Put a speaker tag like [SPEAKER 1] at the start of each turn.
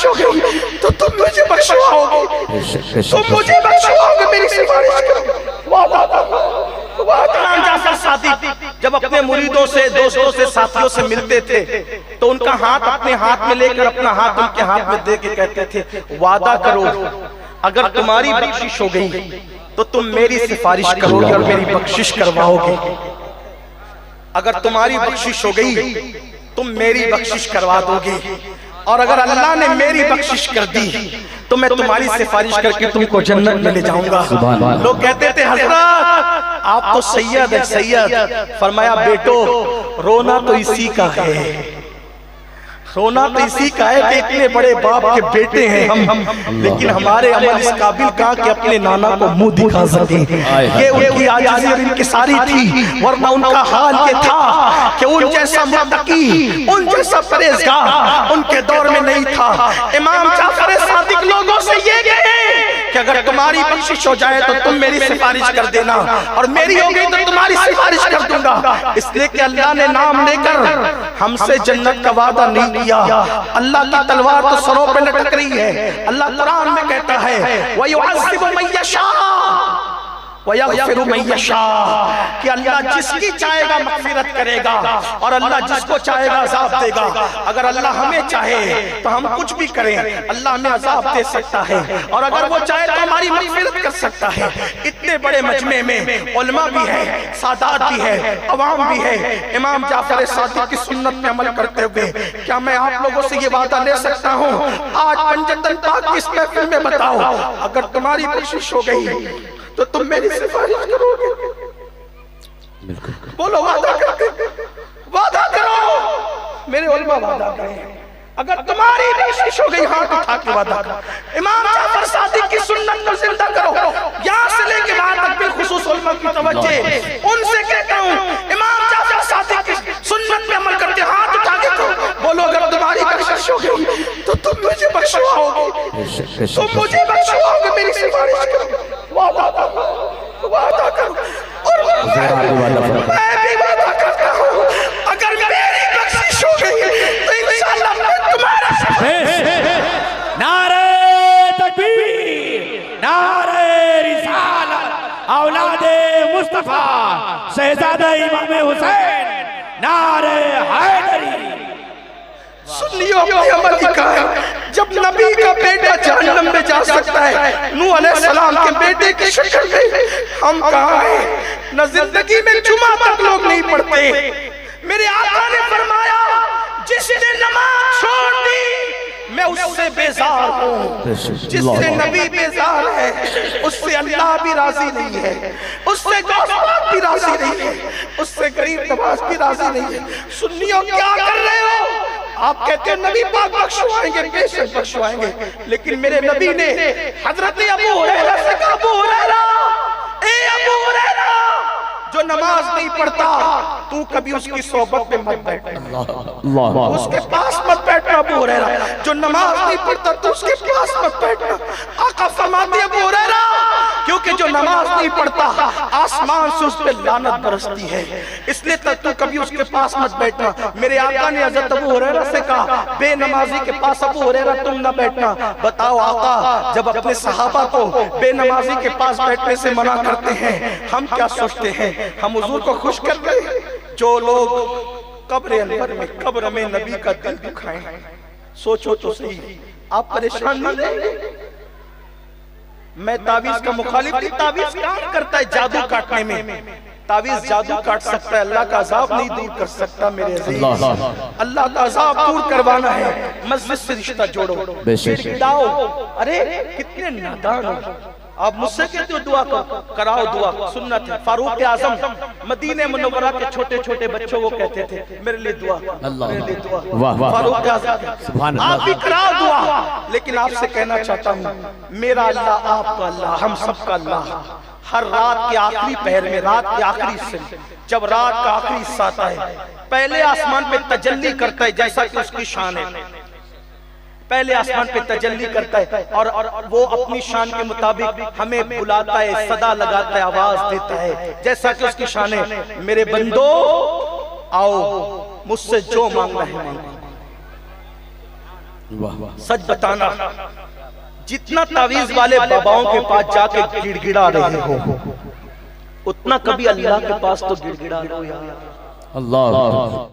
[SPEAKER 1] بخشش ہو گئی تو تم مجھے بخشواؤ گے، تم مجھے بخشواؤ گے، میری سفارش کرو، وعدہ کرو۔
[SPEAKER 2] امام جعفر صادق جب اپنے مریدوں سے، دوستوں سے، ساتھیوں سے ملتے تھے تو ان کا ہاتھ اپنے ہاتھ میں لے کر اپنا ہاتھ ان کے ہاتھ میں دے کے کہتے تھے وعدہ کرو اگر تمہاری بخشش ہو گئی تو تم میری سفارش کرو گے اور میری بخشش کرواؤ گے، اگر تمہاری بخشش ہو گئی تم میری بخشش کروا دو گے، اور اگر اللہ نے میری بخشش کر دی تو میں تمہاری سفارش کر کے تم کو جنت میں لے جاؤں گا۔ لوگ کہتے تھے حضرت آپ تو سید ہیں، سید۔ فرمایا بیٹو رونا تو اسی کا ہے، رونا تو اسی کا ہے کہ اتنے بڑے باپ کے بیٹے ہیں ہم، لیکن ہمارے عمل اس قابل کہاں کہ اپنے نانا کو منہ دکھا سکیں۔ یہ ان کی عاجزی اور انکساری تھی، ورنہ ان کا حال یہ تھا کہ ان جیسا متقی، ان جیسا پرہیزگار ان کے دور میں نہیں تھا۔ امام جعفر صادق لوگوں سے یہ کہے کہ اگر تمہاری بخشش ہو جائے تو تم میری سفارش کر دینا، اور میری ہو گئی تو تمہاری سفارش کر دوں گا، اس لیے کہ اللہ نے نام لے کر ہم سے جنت کا وعدہ نہیں کیا۔ اللہ کی تلوار تو سروں پہ لٹک رہی ہے، اللہ قرآن میں کہتا ہے وَيُعَذِّبُ مَن يَشَاءُ وَيَغْفِرُ مَن يَشَاءُ، کہ اللہ جس کی چاہے گا مغفرت کرے گا اور اللہ جس کو چاہے گا عذاب دے گا۔ اگر اللہ ہمیں چاہے تو ہم کچھ بھی کریں، اللہ ہمیں عذاب دے سکتا ہے، اور اگر وہ چاہے تو ہماری مغفرت کر سکتا ہے۔ اتنے بڑے مجمع میں علماء بھی ہے، سادات بھی ہے، عوام بھی ہے، امام جعفر صادق کی سنت میں عمل کرتے ہوئے کیا میں آپ لوگوں سے یہ وعدہ لے سکتا ہوں آج پنجتن پاک اس محفل میں بتاؤ اگر تمہاری بخشش ہو گئی تو تم میری سفارش کرو گے؟ بولو وعدہ کرتے، وعدہ کرو، میرے علماء وعدہ کریں اگر تمہاری بخشش ہو گئی، ہاتھ اٹھا کے وعدہ کرو۔ امام جعفر صادق کی سنت کو زندہ کرو، یہاں سے لے کے وہاں تک بالخصوص علماء کی توجہ ان سے کہتا ہوں امام جعفر صادق کی سنت میں عمل کرتے، ہاتھ اٹھا کے کرو، بولو اگر تمہاری بخشش ہو گئی تو تم مجھے بخشواؤ گے، تم مجھے بخشواؤ گے، میری سفارش کرو، وعدہ کرو، وعدہ کرو، اور میں بھی وعدہ کرتا ہوں اگر میری بخشش ہو گئی تو انشاءاللہ میں تمہارا
[SPEAKER 3] نعرہ تکبیر، نعرہ رسالت، اولاد مصطفیٰ شہزادہ امام حسین، نعرہ حیدری۔
[SPEAKER 1] سنیو اپنے عمل کی کہا جب نبی کا بیٹا جہنم میں جا سکتا ہے، نوح علیہ السلام کے بیٹے کی شکل میں ہم کہاں ہیں؟ نہ زندگی میں جمعہ تک لوگ نہیں پڑھتے۔ میرے آقا نے فرمایا جس نے نماز چھوڑ دی میں اس سے بیزار ہوں، جس سے نبی بیزار ہے اس سے اللہ بھی راضی نہیں ہے، اس سے غوث پاک بھی راضی نہیں ہے، اس سے غریب نواز بھی راضی نہیں ہے۔ سنیو کیا کر رہے ہو؟ آپ کہتے ہیں نبی پاک بخشوائیں گے، بے شک بخشوائیں گے، لیکن میرے نبی نے حضرت ابو ہریرہ سے کہا ابو ہریرہ، اے ابو ہریرہ جو نماز نہیں پڑھتا تو کبھی اس کی صحبت میں مت بیٹھنا، اس کے پاس مت بیٹھنا ابو ہریرہ، جو نماز نہیں پڑھتا تو اس کے پاس مت بیٹھنا۔ آقا فرماتے ہیں ابو ہریرہ کیونکہ جو نماز نہیں پڑھتا آسمان سے اس پہ لعنت برستی ہے، اس لیے تو کبھی اس کے پاس مت بیٹھنا۔ میرے آقا نے حضرت ابو ہریرہ سے کہا بے نمازی کے پاس ابو ہریرہ تم نہ بیٹھنا۔ بتاؤ آقا جب اپنے صحابہ کو بے نمازی کے پاس بیٹھنے سے منع کرتے ہیں ہم کیا سوچتے ہیں؟ ہم حضور کو خوش کر گئے؟ جو لوگ قبر انور میں قبر میں نبی کا دل دکھائیں، سوچو تو صحیح آپ پریشان نہیں رہے؟ میں تعویذ کا مخالف نہیں، تعویذ کام کرتا ہے جادو کاٹنے میں، تعویذ جادو کاٹ سکتا ہے، اللہ کا عذاب نہیں دور کر سکتا میرے عزیز۔ اللہ کا عذاب دور کروانا ہے مسجد سے رشتہ جوڑو، پیٹ گڑاؤ۔ ارے کتنے نادان ہو آپ، مجھ سے کہتے ہو دعا کراؤ، دعا سنت ہے۔ فاروق اعظم مدینہ منورہ کے چھوٹے چھوٹے بچوں کو کہتے تھے میرے لیے دعا، میرے لیے دعا۔ فاروق اعظم آپ بھی کراؤ دعا، لیکن آپ سے کہنا چاہتا ہوں میرا اللہ آپ کا اللہ ہم سب کا اللہ ہر رات کے آخری پہر میں، رات کے آخری حصے میں جب رات کا آخری حصہ آتا ہے پہلے آسمان پہ تجلی کرتا ہے جیسا کہ اس کی شان ہے، پہلے آسمان پہ تجلی کرتا ہے اور وہ اپنی شان کے مطابق ہمیں بلاتا ہے، صدا لگاتا ہے، آواز دیتا ہے جیسا کہ اس کی شان ہے۔ میرے بندو آؤ مجھ سے جو مانگنا ہے مانگو،
[SPEAKER 2] سچ بتانا، جتنا تعویذ والے باباؤں کے پاس جا کے گڑ گڑا رہے ہو، اتنا کبھی اللہ کے پاس تو گڑ گڑا لو یار۔
[SPEAKER 3] اللہ